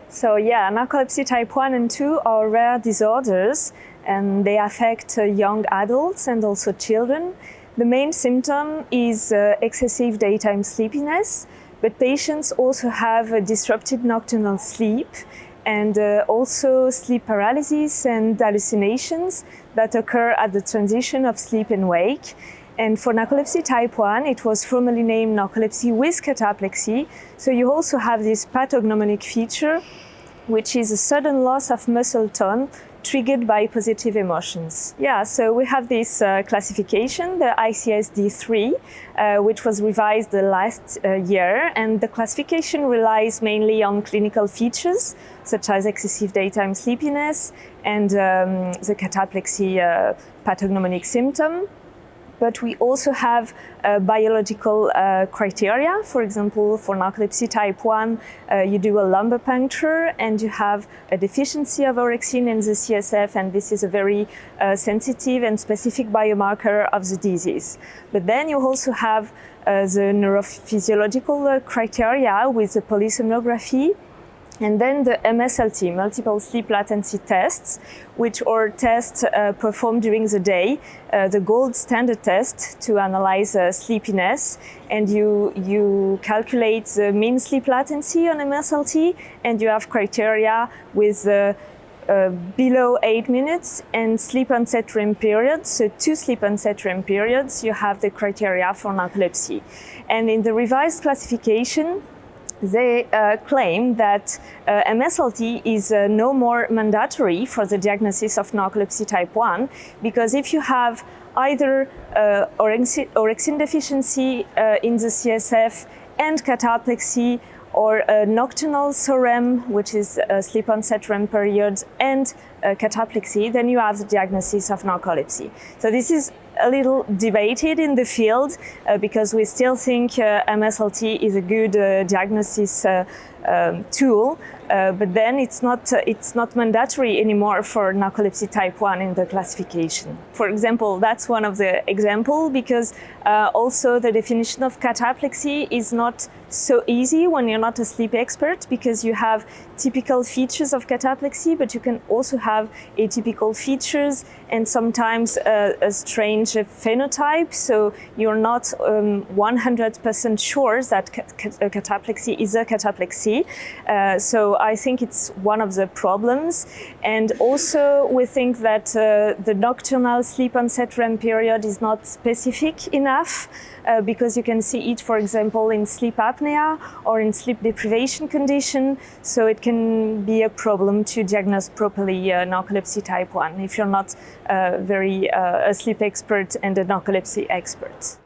So yeah, narcolepsy type 1 and 2 are rare disorders, and they affect young adults and also children. The main symptom is excessive daytime sleepiness, but patients also have a disrupted nocturnal sleep and also sleep paralysis and hallucinations that occur at the transition of sleep and wake. And for narcolepsy type 1, it was formerly named narcolepsy with cataplexy. So you also have this pathognomonic feature, which is a sudden loss of muscle tone triggered by positive emotions. Yeah, so we have this classification, the ICSD-3, which was revised the last year, and the classification relies mainly on clinical features, such as excessive daytime sleepiness and the cataplexy pathognomonic symptom. But we also have biological criteria. For example, for narcolepsy type 1, you do a lumbar puncture and you have a deficiency of orexin in the CSF, and this is a very sensitive and specific biomarker of the disease. But then you also have the neurophysiological criteria with the polysomnography, and then the MSLT, multiple sleep latency tests, which are tests performed during the day, the gold standard test to analyze sleepiness. And you calculate the mean sleep latency on MSLT, and you have criteria with below 8 minutes and sleep onset REM periods. So 2 sleep onset REM periods, you have the criteria for narcolepsy. And in the revised classification, they claim that MSLT is no more mandatory for the diagnosis of narcolepsy type 1, because if you have either orexin deficiency in the CSF and cataplexy, or a nocturnal nSOREMP, which is sleep onset REM periods, and cataplexy, then you have the diagnosis of narcolepsy. So this is a little debated in the field because we still think MSLT is a good diagnosis tool, but then it's not mandatory anymore for narcolepsy type 1 in the classification. For example, that's one of the examples, because also the definition of cataplexy is not so easy when you're not a sleep expert, because you have typical features of cataplexy, but you can also have atypical features and sometimes a strange phenotype, so you're not 100% sure that cataplexy is a cataplexy. So I think it's one of the problems. And also we think that the nocturnal sleep onset REM period is not specific enough, because you can see it, for example, in sleep apnea or in sleep deprivation condition. So it can be a problem to diagnose properly narcolepsy type 1 if you're not a sleep expert and a narcolepsy expert.